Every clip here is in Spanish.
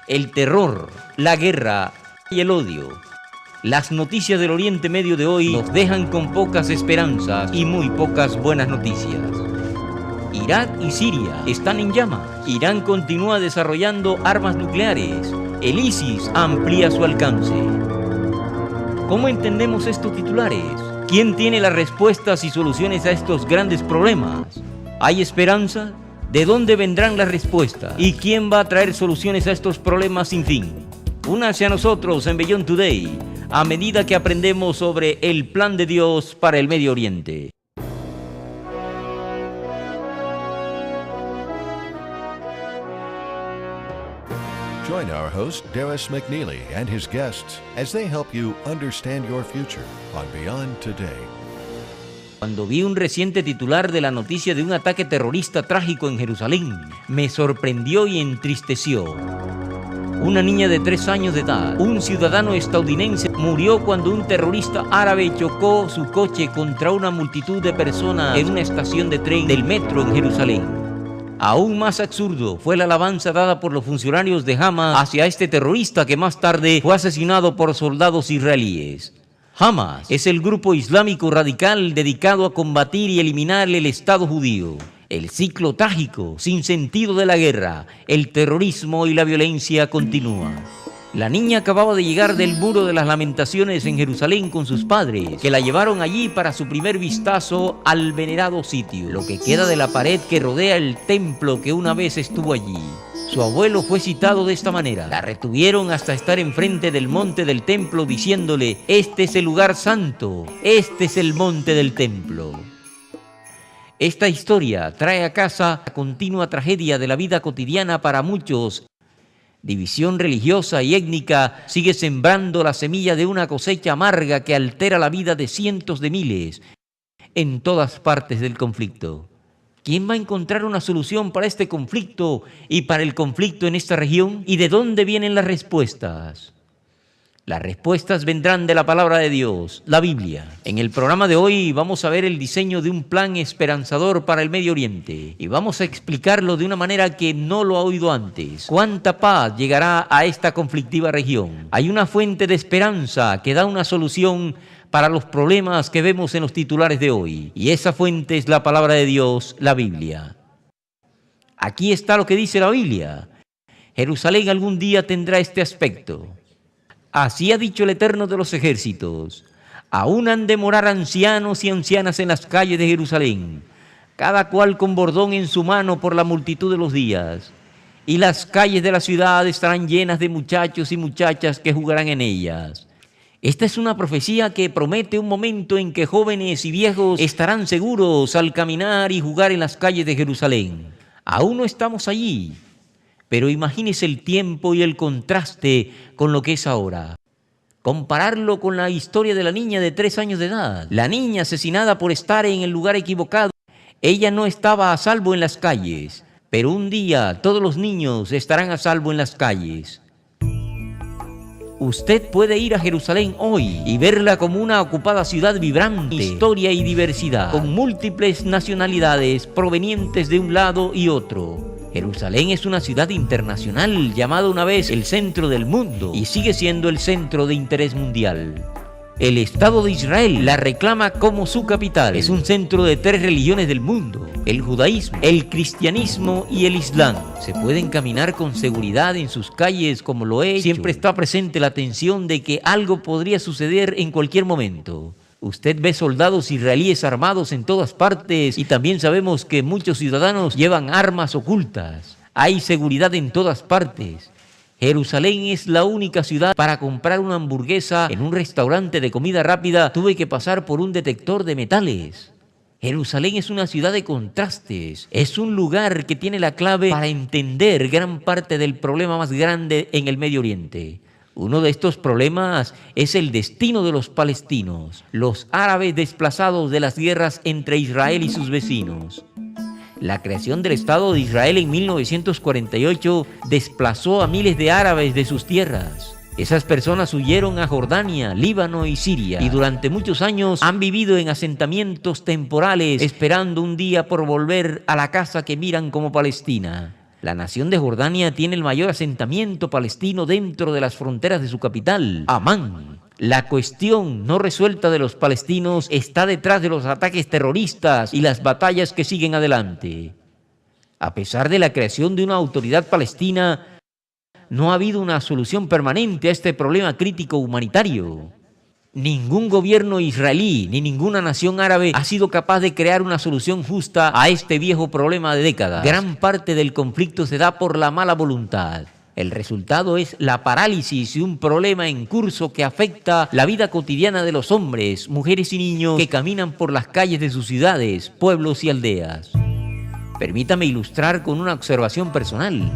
el terror, la guerra y el odio. Las noticias del Oriente Medio de hoy nos dejan con pocas esperanzas y muy pocas buenas noticias. Irak y Siria están en llamas. Irán continúa desarrollando armas nucleares. El ISIS amplía su alcance. ¿Cómo entendemos estos titulares? ¿Quién tiene las respuestas y soluciones a estos grandes problemas? ¿Hay esperanza? ¿De dónde vendrán las respuestas? ¿Y quién va a traer soluciones a estos problemas sin fin? Únase a nosotros en Beyond Today a medida que aprendemos sobre el plan de Dios para el Medio Oriente. Join our host, Darris McNeely, and his guests as they help you understand your future on Beyond Today. Cuando vi un reciente titular de la noticia de un ataque terrorista trágico en Jerusalén, me sorprendió y entristeció. Una niña de 3 años de edad, un ciudadano estadounidense, murió cuando un terrorista árabe chocó su coche contra una multitud de personas en una estación de tren del metro en Jerusalén. Aún más absurdo fue la alabanza dada por los funcionarios de Hamas hacia este terrorista que más tarde fue asesinado por soldados israelíes. Hamas es el grupo islámico radical dedicado a combatir y eliminar el Estado judío. El ciclo trágico, sin sentido de la guerra, el terrorismo y la violencia continúa. La niña acababa de llegar del Muro de las Lamentaciones en Jerusalén con sus padres, que la llevaron allí para su primer vistazo al venerado sitio, lo que queda de la pared que rodea el templo que una vez estuvo allí. Su abuelo fue citado de esta manera. La retuvieron hasta estar enfrente del monte del templo diciéndole: «Este es el lugar santo, este es el monte del templo». Esta historia trae a casa la continua tragedia de la vida cotidiana para muchos. División religiosa y étnica sigue sembrando la semilla de una cosecha amarga que altera la vida de cientos de miles en todas partes del conflicto. ¿Quién va a encontrar una solución para este conflicto y para el conflicto en esta región? ¿Y de dónde vienen las respuestas? Las respuestas vendrán de la palabra de Dios, la Biblia. En el programa de hoy vamos a ver el diseño de un plan esperanzador para el Medio Oriente y vamos a explicarlo de una manera que no lo ha oído antes. ¿Cuánta paz llegará a esta conflictiva región? Hay una fuente de esperanza que da una solución para los problemas que vemos en los titulares de hoy. Y esa fuente es la palabra de Dios, la Biblia. Aquí está lo que dice la Biblia. Jerusalén algún día tendrá este aspecto. Así ha dicho el Eterno de los ejércitos: aún han de morar ancianos y ancianas en las calles de Jerusalén, cada cual con bordón en su mano por la multitud de los días. Y las calles de la ciudad estarán llenas de muchachos y muchachas que jugarán en ellas. Esta es una profecía que promete un momento en que jóvenes y viejos estarán seguros al caminar y jugar en las calles de Jerusalén. Aún no estamos allí, pero imagínese el tiempo y el contraste con lo que es ahora. Compararlo con la historia de la niña de 3 años de edad. La niña asesinada por estar en el lugar equivocado. Ella no estaba a salvo en las calles, pero un día todos los niños estarán a salvo en las calles. Usted puede ir a Jerusalén hoy y verla como una ocupada ciudad vibrante, historia y diversidad, con múltiples nacionalidades provenientes de un lado y otro. Jerusalén es una ciudad internacional, llamada una vez el centro del mundo, y sigue siendo el centro de interés mundial. El Estado de Israel la reclama como su capital. Es un centro de 3 religiones del mundo: el judaísmo, el cristianismo y el islam. Se pueden caminar con seguridad en sus calles como lo he hecho. Siempre está presente la tensión de que algo podría suceder en cualquier momento. Usted ve soldados israelíes armados en todas partes y también sabemos que muchos ciudadanos llevan armas ocultas. Hay seguridad en todas partes. Jerusalén es la única ciudad. Para comprar una hamburguesa en un restaurante de comida rápida tuve que pasar por un detector de metales. Jerusalén es una ciudad de contrastes. Es un lugar que tiene la clave para entender gran parte del problema más grande en el Medio Oriente. Uno de estos problemas es el destino de los palestinos, los árabes desplazados de las guerras entre Israel y sus vecinos. La creación del Estado de Israel en 1948 desplazó a miles de árabes de sus tierras. Esas personas huyeron a Jordania, Líbano y Siria y durante muchos años han vivido en asentamientos temporales esperando un día por volver a la casa que miran como Palestina. La nación de Jordania tiene el mayor asentamiento palestino dentro de las fronteras de su capital, Amán. La cuestión no resuelta de los palestinos está detrás de los ataques terroristas y las batallas que siguen adelante. A pesar de la creación de una autoridad palestina, no ha habido una solución permanente a este problema crítico humanitario. Ningún gobierno israelí ni ninguna nación árabe ha sido capaz de crear una solución justa a este viejo problema de décadas. Gran parte del conflicto se da por la mala voluntad. El resultado es la parálisis de un problema en curso que afecta la vida cotidiana de los hombres, mujeres y niños que caminan por las calles de sus ciudades, pueblos y aldeas. Permítame ilustrar con una observación personal.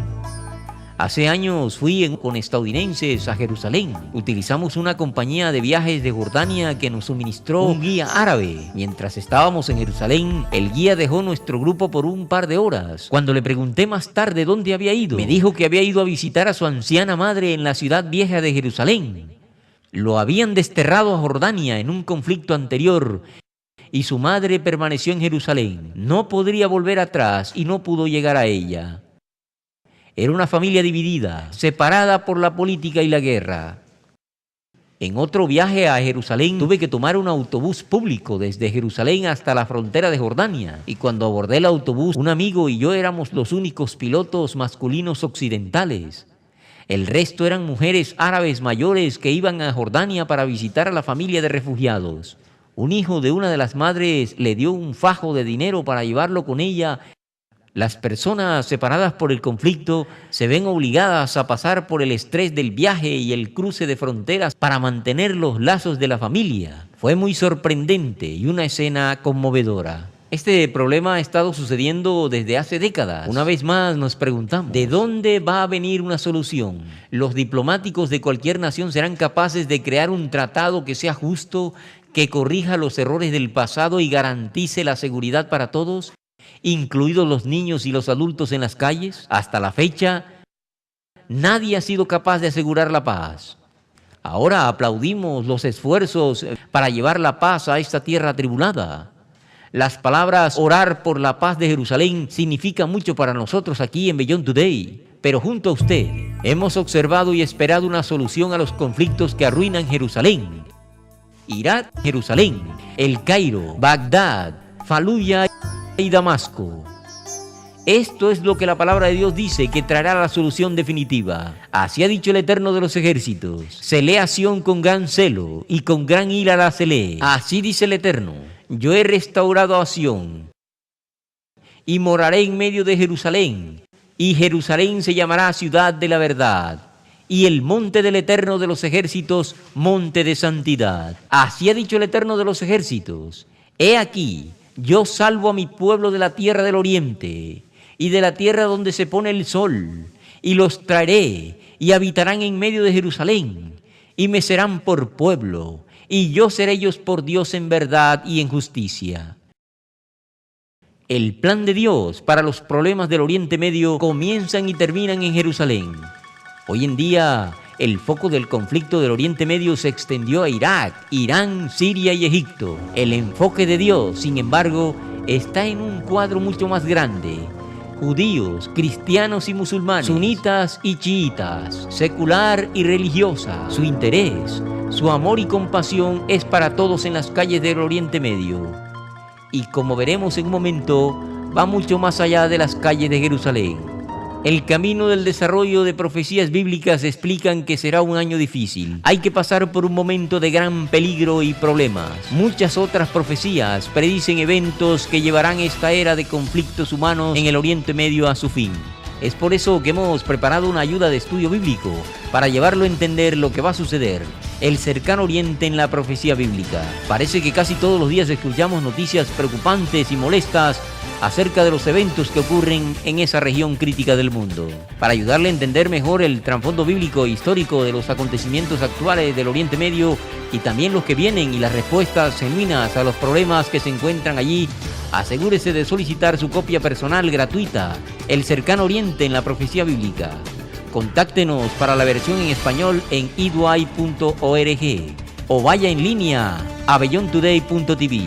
Hace años fui con estadounidenses a Jerusalén. Utilizamos una compañía de viajes de Jordania que nos suministró un guía árabe. Mientras estábamos en Jerusalén, el guía dejó nuestro grupo por un par de horas. Cuando le pregunté más tarde dónde había ido, me dijo que había ido a visitar a su anciana madre en la ciudad vieja de Jerusalén. Lo habían desterrado a Jordania en un conflicto anterior y su madre permaneció en Jerusalén. No podría volver atrás y no pudo llegar a ella. Era una familia dividida, separada por la política y la guerra. En otro viaje a Jerusalén tuve que tomar un autobús público desde Jerusalén hasta la frontera de Jordania. Y cuando abordé el autobús, un amigo y yo éramos los únicos pilotos masculinos occidentales. El resto eran mujeres árabes mayores que iban a Jordania para visitar a la familia de refugiados. Un hijo de una de las madres le dio un fajo de dinero para llevarlo con ella. Las personas separadas por el conflicto se ven obligadas a pasar por el estrés del viaje y el cruce de fronteras para mantener los lazos de la familia. Fue muy sorprendente y una escena conmovedora. Este problema ha estado sucediendo desde hace décadas. Una vez más nos preguntamos, ¿de dónde va a venir una solución? ¿Los diplomáticos de cualquier nación serán capaces de crear un tratado que sea justo, que corrija los errores del pasado y garantice la seguridad para todos, incluidos los niños y los adultos en las calles? Hasta la fecha, nadie ha sido capaz de asegurar la paz. Ahora aplaudimos los esfuerzos para llevar la paz a esta tierra atribulada. Las palabras orar por la paz de Jerusalén significan mucho para nosotros aquí en Beyond Today. Pero junto a usted, hemos observado y esperado una solución a los conflictos que arruinan Jerusalén. Irak, Jerusalén, El Cairo, Bagdad, Faluya y Damasco. Esto es lo que la palabra de Dios dice que traerá la solución definitiva. Así ha dicho el Eterno de los ejércitos. Celé a Sión con gran celo y con gran ira la celé. Así dice el Eterno. Yo he restaurado a Sión y moraré en medio de Jerusalén, y Jerusalén se llamará ciudad de la verdad, y el monte del Eterno de los ejércitos, monte de santidad. Así ha dicho el Eterno de los ejércitos. He aquí, yo salvo a mi pueblo de la tierra del oriente y de la tierra donde se pone el sol, y los traeré y habitarán en medio de Jerusalén, y me serán por pueblo, y yo seré ellos por Dios en verdad y en justicia. El plan de Dios para los problemas del Oriente Medio comienzan y terminan en Jerusalén. Hoy en día, el foco del conflicto del Oriente Medio se extendió a Irak, Irán, Siria y Egipto. El enfoque de Dios, sin embargo, está en un cuadro mucho más grande. Judíos, cristianos y musulmanes, sunitas y chiitas, secular y religiosa. Su interés, su amor y compasión es para todos en las calles del Oriente Medio. Y como veremos en un momento, va mucho más allá de las calles de Jerusalén. El camino del desarrollo de profecías bíblicas explican que será un año difícil. Hay que pasar por un momento de gran peligro y problemas. Muchas otras profecías predicen eventos que llevarán esta era de conflictos humanos en el Oriente Medio a su fin. Es por eso que hemos preparado una ayuda de estudio bíblico para llevarlo a entender lo que va a suceder. El cercano Oriente en la profecía bíblica. Parece que casi todos los días escuchamos noticias preocupantes y molestas acerca de los eventos que ocurren en esa región crítica del mundo. Para ayudarle a entender mejor el trasfondo bíblico e histórico de los acontecimientos actuales del Oriente Medio y también los que vienen y las respuestas genuinas a los problemas que se encuentran allí, asegúrese de solicitar su copia personal gratuita, El cercano Oriente en la profecía bíblica. Contáctenos para la versión en español en edui.org o vaya en línea a beyondtoday.tv.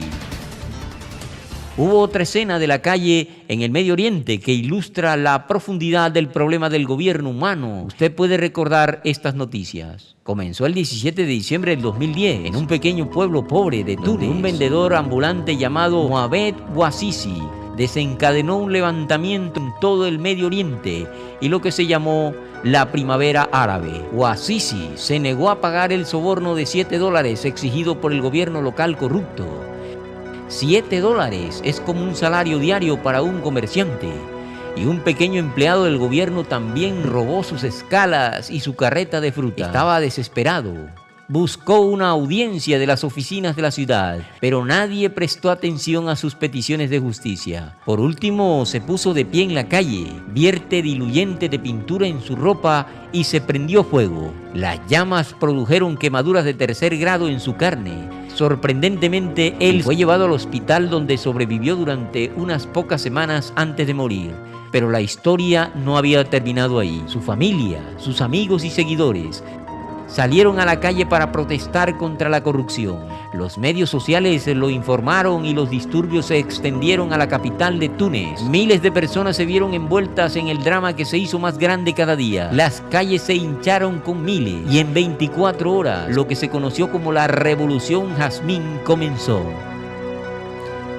Hubo otra escena de la calle en el Medio Oriente que ilustra la profundidad del problema del gobierno humano. Usted puede recordar estas noticias. Comenzó el 17 de diciembre del 2010 en un pequeño pueblo pobre de Túnez. Un vendedor ambulante llamado Mohamed Bouazizi desencadenó un levantamiento en todo el Medio Oriente y lo que se llamó la Primavera Árabe. Bouazizi se negó a pagar el soborno de $7 exigido por el gobierno local corrupto. $7 es como un salario diario para un comerciante. Y un pequeño empleado del gobierno también robó sus escalas y su carreta de fruta. Estaba desesperado. Buscó una audiencia de las oficinas de la ciudad, pero nadie prestó atención a sus peticiones de justicia. Por último, se puso de pie en la calle, vierte diluyente de pintura en su ropa y se prendió fuego. Las llamas produjeron quemaduras de 3er grado en su carne. Sorprendentemente, él fue llevado al hospital donde sobrevivió durante unas pocas semanas antes de morir. Pero la historia no había terminado ahí. Su familia, sus amigos y seguidores salieron a la calle para protestar contra la corrupción. Los medios sociales lo informaron y los disturbios se extendieron a la capital de Túnez. Miles de personas se vieron envueltas en el drama que se hizo más grande cada día. Las calles se hincharon con miles y en 24 horas lo que se conoció como la Revolución Jazmín comenzó.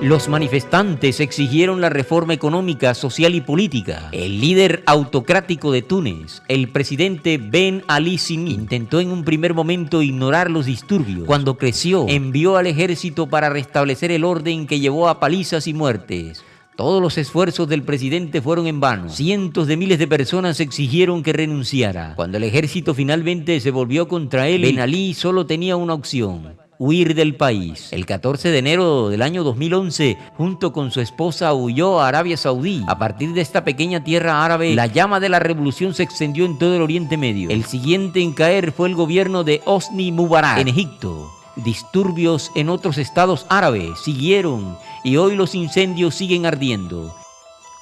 Los manifestantes exigieron la reforma económica, social y política. El líder autocrático de Túnez, el presidente Ben Ali Simi, intentó en un primer momento ignorar los disturbios. Cuando creció, envió al ejército para restablecer el orden que llevó a palizas y muertes. Todos los esfuerzos del presidente fueron en vano. Cientos de miles de personas exigieron que renunciara. Cuando el ejército finalmente se volvió contra él, Ben Ali solo tenía una opción: huir del país. El 14 de enero del año 2011, junto con su esposa, huyó a Arabia Saudí. A partir de esta pequeña tierra árabe, la llama de la revolución se extendió en todo el Oriente Medio. El siguiente en caer fue el gobierno de Hosni Mubarak en Egipto. Disturbios en otros estados árabes siguieron y hoy los incendios siguen ardiendo.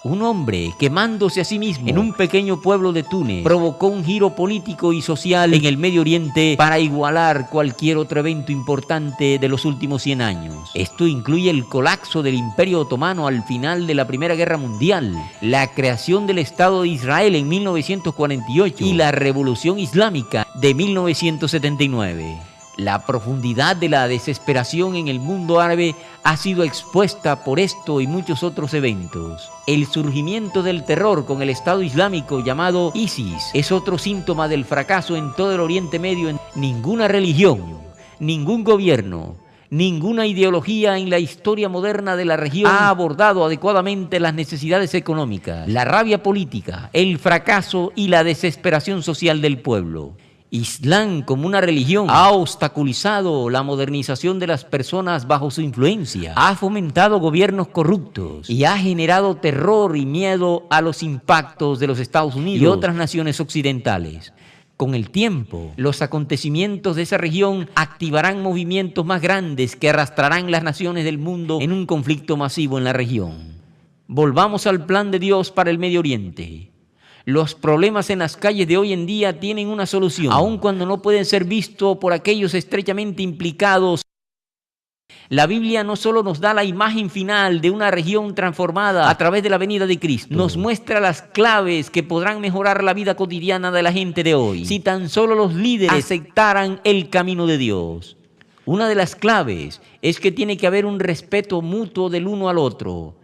Un hombre quemándose a sí mismo en un pequeño pueblo de Túnez provocó un giro político y social en el Medio Oriente para igualar cualquier otro evento importante de los últimos 100 años. Esto incluye el colapso del Imperio Otomano al final de la Primera Guerra Mundial, la creación del Estado de Israel en 1948 y la Revolución Islámica de 1979. La profundidad de la desesperación en el mundo árabe ha sido expuesta por esto y muchos otros eventos. El surgimiento del terror con el Estado Islámico llamado ISIS es otro síntoma del fracaso en todo el Oriente Medio. Ninguna religión, ningún gobierno, ninguna ideología en la historia moderna de la región ha abordado adecuadamente las necesidades económicas, la rabia política, el fracaso y la desesperación social del pueblo. Islam como una religión ha obstaculizado la modernización de las personas bajo su influencia, ha fomentado gobiernos corruptos y ha generado terror y miedo a los impactos de los Estados Unidos y otras naciones occidentales. Con el tiempo, los acontecimientos de esa región activarán movimientos más grandes que arrastrarán las naciones del mundo en un conflicto masivo en la región. Volvamos al plan de Dios para el Medio Oriente. Los problemas en las calles de hoy en día tienen una solución, aun cuando no pueden ser vistos por aquellos estrechamente implicados. La Biblia no solo nos da la imagen final de una región transformada a través de la venida de Cristo, nos muestra las claves que podrán mejorar la vida cotidiana de la gente de hoy, si tan solo los líderes aceptaran el camino de Dios. Una de las claves es que tiene que haber un respeto mutuo del uno al otro.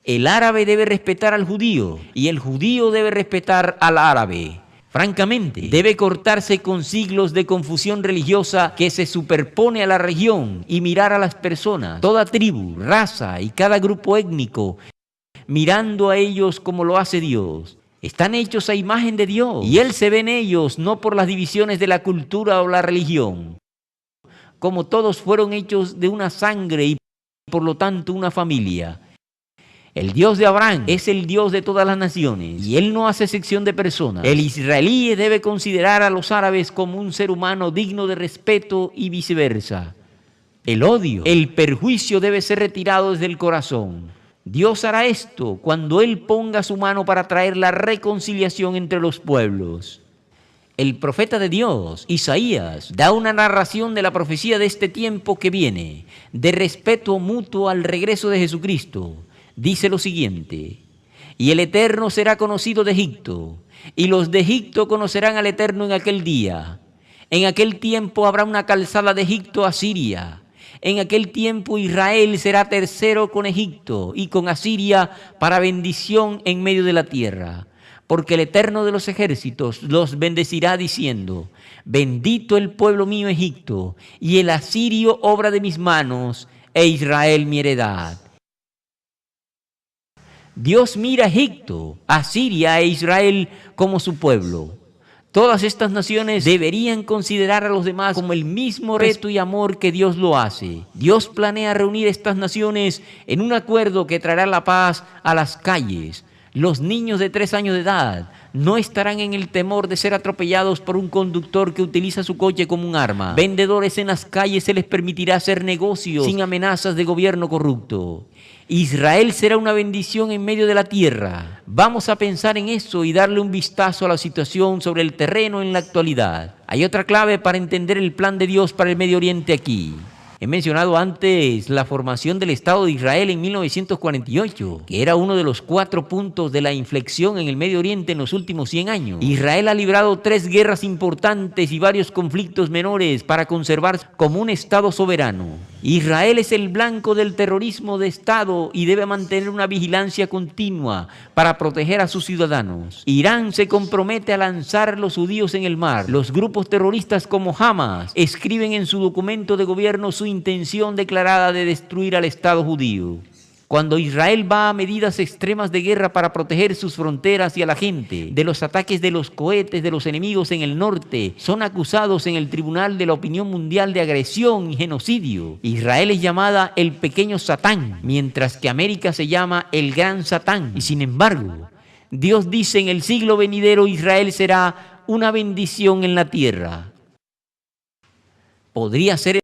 El árabe debe respetar al judío y el judío debe respetar al árabe. Francamente, debe cortarse con siglos de confusión religiosa que se superpone a la región y mirar a las personas, toda tribu, raza y cada grupo étnico, mirando a ellos como lo hace Dios. Están hechos a imagen de Dios y Él se ve en ellos no por las divisiones de la cultura o la religión. Como todos fueron hechos de una sangre y por lo tanto una familia. El Dios de Abraham es el Dios de todas las naciones y Él no hace excepción de personas. El israelí debe considerar a los árabes como un ser humano digno de respeto y viceversa. El odio, el perjuicio debe ser retirado desde el corazón. Dios hará esto cuando Él ponga su mano para traer la reconciliación entre los pueblos. El profeta de Dios, Isaías, da una narración de la profecía de este tiempo que viene, de respeto mutuo al regreso de Jesucristo. Dice lo siguiente: y el Eterno será conocido de Egipto, y los de Egipto conocerán al Eterno en aquel día. En aquel tiempo habrá una calzada de Egipto a Siria. En aquel tiempo Israel será tercero con Egipto y con Asiria para bendición en medio de la tierra. Porque el Eterno de los ejércitos los bendecirá diciendo: bendito el pueblo mío Egipto, y el asirio obra de mis manos, e Israel mi heredad. Dios mira a Egipto, a Siria e Israel como su pueblo. Todas estas naciones deberían considerar a los demás como el mismo respeto y amor que Dios lo hace. Dios planea reunir estas naciones en un acuerdo que traerá la paz a las calles. Los niños de 3 años de edad no estarán en el temor de ser atropellados por un conductor que utiliza su coche como un arma. Vendedores en las calles se les permitirá hacer negocios sin amenazas de gobierno corrupto. Israel será una bendición en medio de la tierra. Vamos a pensar en eso y darle un vistazo a la situación sobre el terreno en la actualidad. Hay otra clave para entender el plan de Dios para el Medio Oriente aquí. He mencionado antes la formación del Estado de Israel en 1948, que era uno de los 4 puntos de la inflexión en el Medio Oriente en los últimos 100 años. Israel ha librado 3 guerras importantes y varios conflictos menores para conservarse como un Estado soberano. Israel es el blanco del terrorismo de Estado y debe mantener una vigilancia continua para proteger a sus ciudadanos. Irán se compromete a lanzar a los judíos en el mar. Los grupos terroristas como Hamas escriben en su documento de gobierno su intención declarada de destruir al Estado judío. Cuando Israel va a medidas extremas de guerra para proteger sus fronteras y a la gente de los ataques de los cohetes de los enemigos en el norte, son acusados en el Tribunal de la Opinión Mundial de agresión y genocidio. Israel es llamada el pequeño Satán, mientras que América se llama el gran Satán. Y sin embargo, Dios dice: en el siglo venidero Israel será una bendición en la tierra. ¿Podría ser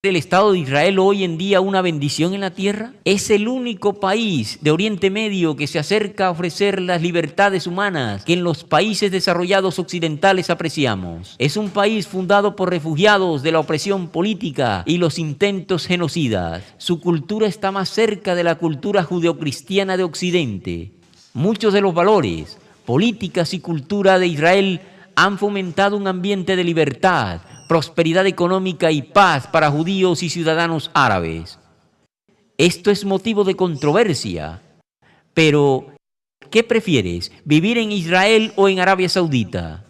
el Estado de Israel hoy en día una bendición en la tierra? Es el único país de Oriente Medio que se acerca a ofrecer las libertades humanas que en los países desarrollados occidentales apreciamos. Es un país fundado por refugiados de la opresión política y los intentos genocidas. Su cultura está más cerca de la cultura judeocristiana de Occidente. Muchos de los valores, políticas y cultura de Israel han fomentado un ambiente de libertad, prosperidad económica y paz para judíos y ciudadanos árabes. Esto es motivo de controversia. Pero, ¿qué prefieres? ¿Vivir en Israel o en Arabia Saudita?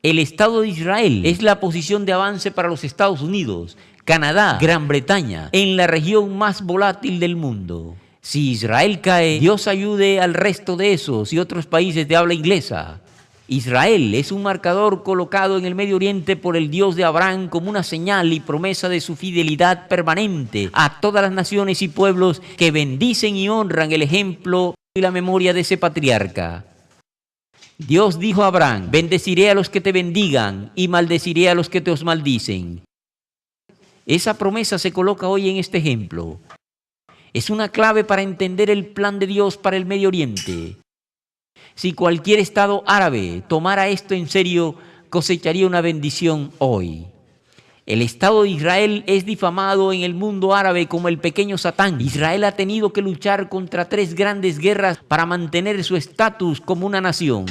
El Estado de Israel es la posición de avance para los Estados Unidos, Canadá, Gran Bretaña, en la región más volátil del mundo. Si Israel cae, Dios ayude al resto de esos y otros países de habla inglesa. Israel es un marcador colocado en el Medio Oriente por el Dios de Abraham como una señal y promesa de su fidelidad permanente a todas las naciones y pueblos que bendicen y honran el ejemplo y la memoria de ese patriarca. Dios dijo a Abraham: bendeciré a los que te bendigan y maldeciré a los que te os maldicen. Esa promesa se coloca hoy en este ejemplo. Es una clave para entender el plan de Dios para el Medio Oriente. Si cualquier Estado árabe tomara esto en serio, cosecharía una bendición hoy. El Estado de Israel es difamado en el mundo árabe como el pequeño Satán. Israel ha tenido que luchar contra 3 grandes guerras para mantener su estatus como una nación.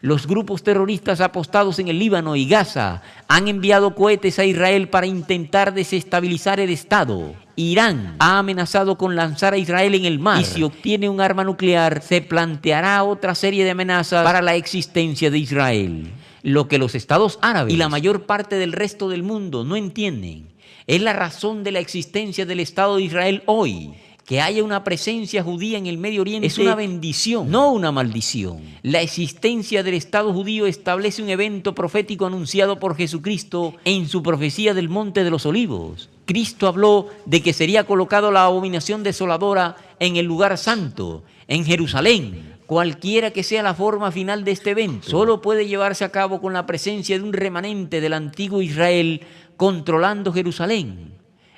Los grupos terroristas apostados en el Líbano y Gaza han enviado cohetes a Israel para intentar desestabilizar el Estado. Irán ha amenazado con lanzar a Israel en el mar, y si obtiene un arma nuclear, se planteará otra serie de amenazas para la existencia de Israel. Lo que los estados árabes y la mayor parte del resto del mundo no entienden es la razón de la existencia del Estado de Israel hoy. Que haya una presencia judía en el Medio Oriente es una bendición, no una maldición. La existencia del Estado judío establece un evento profético anunciado por Jesucristo en su profecía del Monte de los Olivos. Cristo habló de que sería colocado la abominación desoladora en el lugar santo, en Jerusalén. Cualquiera que sea la forma final de este evento, solo puede llevarse a cabo con la presencia de un remanente del antiguo Israel controlando Jerusalén.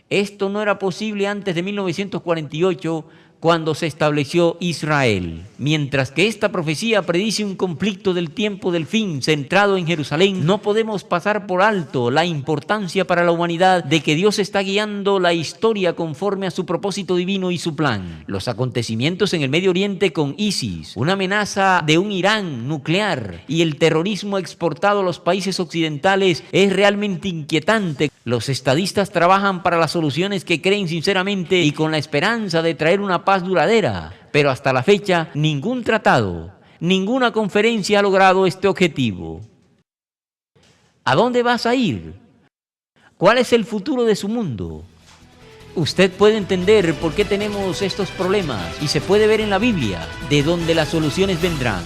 Esto no era posible antes de 1948, cuando se estableció Israel. Mientras que esta profecía predice un conflicto del tiempo del fin centrado en Jerusalén, no podemos pasar por alto la importancia para la humanidad de que Dios está guiando la historia conforme a su propósito divino y su plan. Los acontecimientos en el Medio Oriente con ISIS, una amenaza de un Irán nuclear y el terrorismo exportado a los países occidentales es realmente inquietante. Los estadistas trabajan para las soluciones que creen sinceramente y con la esperanza de traer una paz duradera, pero hasta la fecha ningún tratado, ninguna conferencia ha logrado este objetivo. ¿A dónde vas a ir? ¿Cuál es el futuro de su mundo? Usted puede entender por qué tenemos estos problemas y se puede ver en la Biblia de dónde las soluciones vendrán.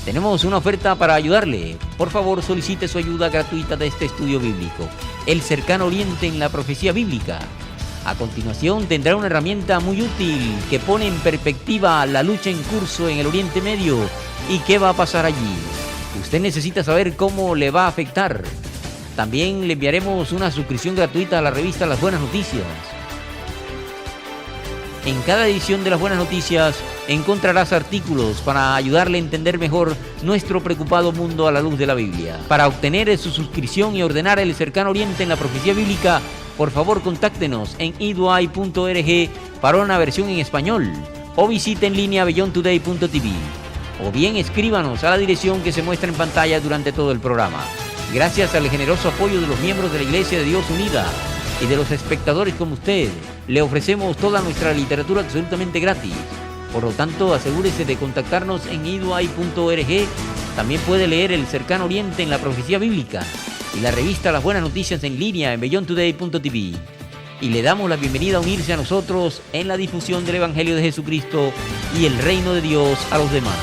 Tenemos una oferta para ayudarle. Por favor, solicite su ayuda gratuita de este estudio bíblico, El Cercano Oriente en la Profecía Bíblica. A continuación tendrá una herramienta muy útil que pone en perspectiva la lucha en curso en el Oriente Medio y qué va a pasar allí. Usted necesita saber cómo le va a afectar. También le enviaremos una suscripción gratuita a la revista Las Buenas Noticias. En cada edición de Las Buenas Noticias encontrarás artículos para ayudarle a entender mejor nuestro preocupado mundo a la luz de la Biblia. Para obtener su suscripción y ordenar El Cercano Oriente en la Profecía Bíblica, por favor contáctenos en iduay.org para una versión en español o visite en línea beyondtoday.tv o bien escríbanos a la dirección que se muestra en pantalla durante todo el programa. Gracias al generoso apoyo de los miembros de la Iglesia de Dios Unida y de los espectadores como usted, le ofrecemos toda nuestra literatura absolutamente gratis. Por lo tanto, asegúrese de contactarnos en iduay.org. También puede leer El Cercano Oriente en la Profecía Bíblica y la revista Las Buenas Noticias en línea en beyondtoday.tv. Y le damos la bienvenida a unirse a nosotros en la difusión del Evangelio de Jesucristo y el reino de Dios a los demás.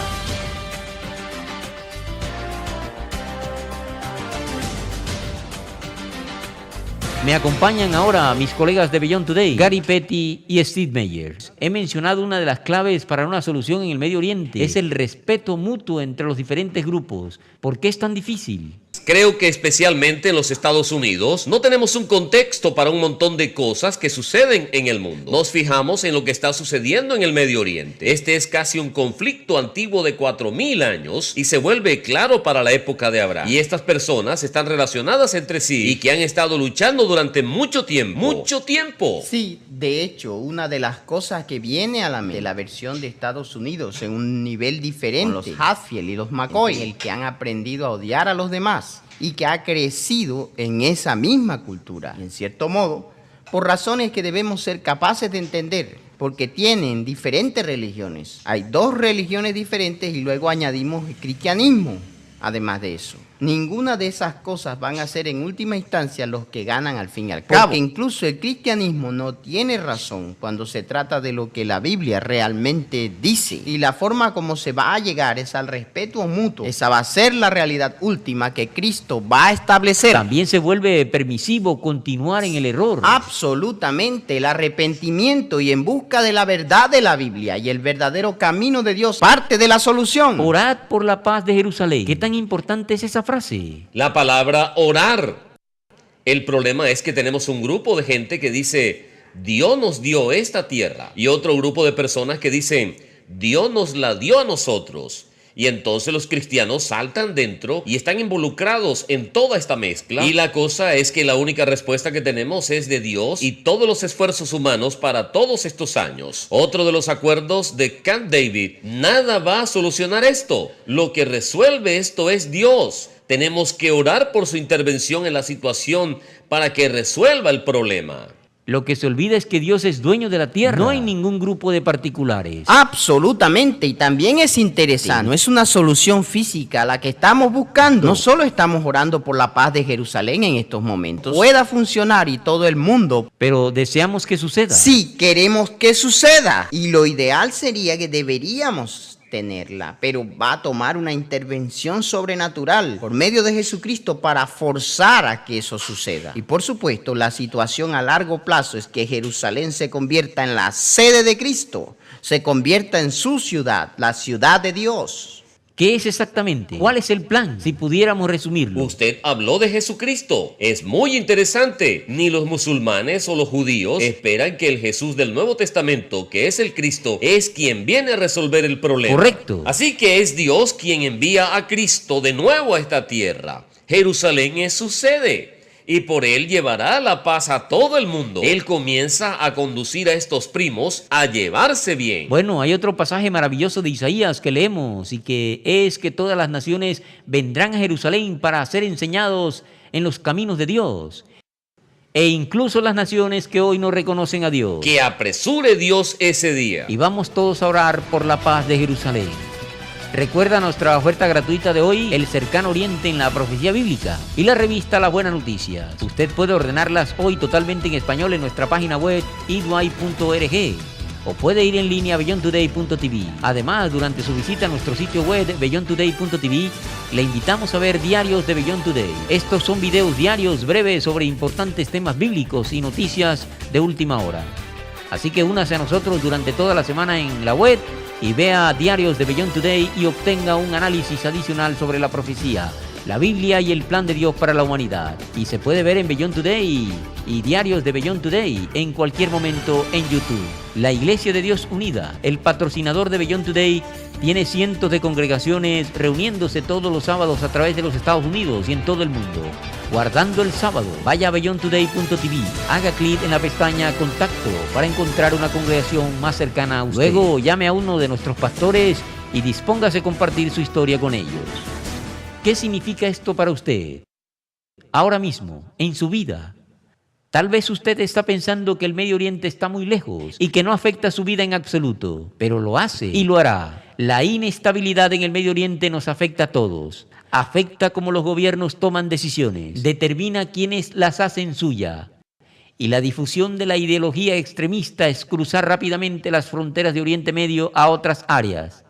Me acompañan ahora mis colegas de Beyond Today, Gary Petty y Steve Meyers. He mencionado una de las claves para una solución en el Medio Oriente. Es el respeto mutuo entre los diferentes grupos. ¿Por qué es tan difícil? Creo que especialmente en los Estados Unidos no tenemos un contexto para un montón de cosas que suceden en el mundo. Nos fijamos en lo que está sucediendo en el Medio Oriente. Este es casi un conflicto antiguo de 4000 años y se vuelve claro para la época de Abraham. Y estas personas están relacionadas entre sí y que han estado luchando durante mucho tiempo. ¡Mucho tiempo! Sí, de hecho, una de las cosas que viene a la mente de la versión de Estados Unidos en un nivel diferente, con los Hatfield y los McCoy, el que han aprendido a odiar a los demás y que ha crecido en esa misma cultura, en cierto modo, por razones que debemos ser capaces de entender, porque tienen diferentes religiones. Hay dos religiones diferentes y luego añadimos el cristianismo, además de eso. Ninguna de esas cosas van a ser en última instancia los que ganan al fin y al cabo. Porque incluso el cristianismo no tiene razón cuando se trata de lo que la Biblia realmente dice. Y la forma como se va a llegar es al respeto mutuo. Esa va a ser la realidad última que Cristo va a establecer. También se vuelve permisivo continuar en el error. Absolutamente. El arrepentimiento y en busca de la verdad de la Biblia y el verdadero camino de Dios, parte de la solución. Orad por la paz de Jerusalén. ¿Qué tan importante es esa frase? La palabra orar. El problema es que tenemos un grupo de gente que dice, Dios nos dio esta tierra. Y otro grupo de personas que dicen, Dios nos la dio a nosotros. Y entonces los cristianos saltan dentro y están involucrados en toda esta mezcla. Y la cosa es que la única respuesta que tenemos es de Dios y todos los esfuerzos humanos para todos estos años. Otro de los acuerdos de Camp David, nada va a solucionar esto. Lo que resuelve esto es Dios. Tenemos que orar por su intervención en la situación para que resuelva el problema. Lo que se olvida es que Dios es dueño de la tierra. No hay ningún grupo de particulares. Absolutamente, y también es interesante. No es una solución física la que estamos buscando. No solo estamos orando por la paz de Jerusalén en estos momentos. Pueda funcionar y todo el mundo. Pero deseamos que suceda. Sí, queremos que suceda. Y lo ideal sería que deberíamos tenerla, pero va a tomar una intervención sobrenatural por medio de Jesucristo para forzar a que eso suceda. Y por supuesto, la situación a largo plazo es que Jerusalén se convierta en la sede de Cristo, se convierta en su ciudad, la ciudad de Dios. ¿Qué es exactamente? ¿Cuál es el plan? Si pudiéramos resumirlo. Usted habló de Jesucristo. Es muy interesante. Ni los musulmanes o los judíos esperan que el Jesús del Nuevo Testamento, que es el Cristo, es quien viene a resolver el problema. Correcto. Así que es Dios quien envía a Cristo de nuevo a esta tierra. Jerusalén es su sede. Y por él llevará la paz a todo el mundo. Él comienza a conducir a estos primos a llevarse bien. Bueno, hay otro pasaje maravilloso de Isaías que leemos y que es que todas las naciones vendrán a Jerusalén para ser enseñados en los caminos de Dios. E incluso las naciones que hoy no reconocen a Dios. Que apresure Dios ese día. Y vamos todos a orar por la paz de Jerusalén. Recuerda nuestra oferta gratuita de hoy, El Cercano Oriente en la Profecía Bíblica y la revista La Buena Noticia. Usted puede ordenarlas hoy totalmente en español en nuestra página web idway.org o puede ir en línea a beyondtoday.tv. Además, durante su visita a nuestro sitio web beyondtoday.tv, le invitamos a ver Diarios de Beyond Today. Estos son videos diarios breves sobre importantes temas bíblicos y noticias de última hora. Así que únase a nosotros durante toda la semana en la web y vea Diarios de Beyond Today y obtenga un análisis adicional sobre la profecía, la Biblia y el plan de Dios para la humanidad. Y se puede ver en Beyond Today y Diarios de Beyond Today en cualquier momento en YouTube. La Iglesia de Dios Unida, el patrocinador de Beyond Today, tiene cientos de congregaciones reuniéndose todos los sábados a través de los Estados Unidos y en todo el mundo. Guardando el sábado, vaya a beyondtoday.tv, haga clic en la pestaña Contacto para encontrar una congregación más cercana a usted. Luego llame a uno de nuestros pastores y dispóngase a compartir su historia con ellos. ¿Qué significa esto para usted? Ahora mismo, en su vida. Tal vez usted está pensando que el Medio Oriente está muy lejos y que no afecta su vida en absoluto, pero lo hace y lo hará. La inestabilidad en el Medio Oriente nos afecta a todos. Afecta cómo los gobiernos toman decisiones, determina quiénes las hacen suya. Y la difusión de la ideología extremista es cruzar rápidamente las fronteras de Oriente Medio a otras áreas.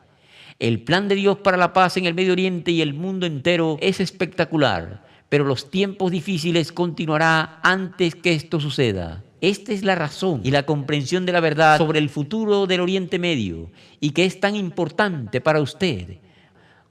El plan de Dios para la paz en el Medio Oriente y el mundo entero es espectacular, pero los tiempos difíciles continuarán antes que esto suceda. Esta es la razón y la comprensión de la verdad sobre el futuro del Oriente Medio y que es tan importante para usted.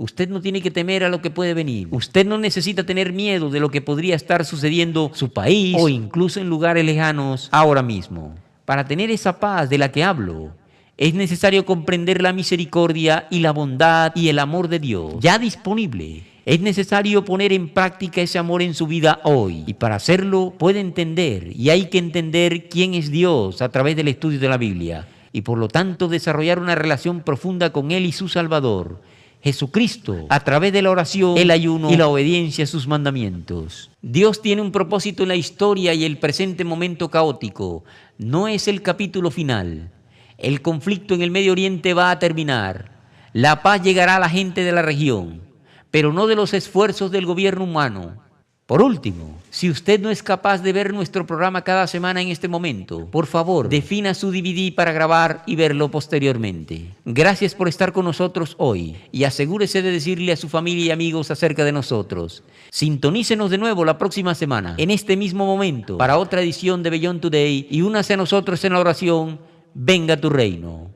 Usted no tiene que temer a lo que puede venir. Usted no necesita tener miedo de lo que podría estar sucediendo en su país o incluso en lugares lejanos ahora mismo. Para tener esa paz de la que hablo, es necesario comprender la misericordia y la bondad y el amor de Dios ya disponible. Es necesario poner en práctica ese amor en su vida hoy. Y para hacerlo puede entender y hay que entender quién es Dios a través del estudio de la Biblia. Y por lo tanto desarrollar una relación profunda con Él y su Salvador, Jesucristo, a través de la oración, el ayuno y la obediencia a sus mandamientos. Dios tiene un propósito en la historia y el presente momento caótico no es el capítulo final. El conflicto en el Medio Oriente va a terminar. La paz llegará a la gente de la región, pero no de los esfuerzos del gobierno humano. Por último, si usted no es capaz de ver nuestro programa cada semana en este momento, por favor, defina su DVD para grabar y verlo posteriormente. Gracias por estar con nosotros hoy y asegúrese de decirle a su familia y amigos acerca de nosotros. Sintonícenos de nuevo la próxima semana, en este mismo momento, para otra edición de Beyond Today y únase a nosotros en la oración, venga tu reino.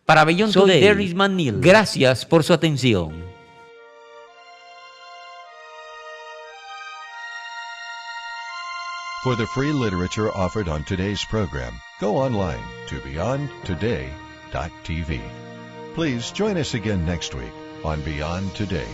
Para Beyond Today, soy Darris McNeil. Gracias por su atención. For the free literature offered on today's program, go online to beyondtoday.tv. Please join us again next week on Beyond Today.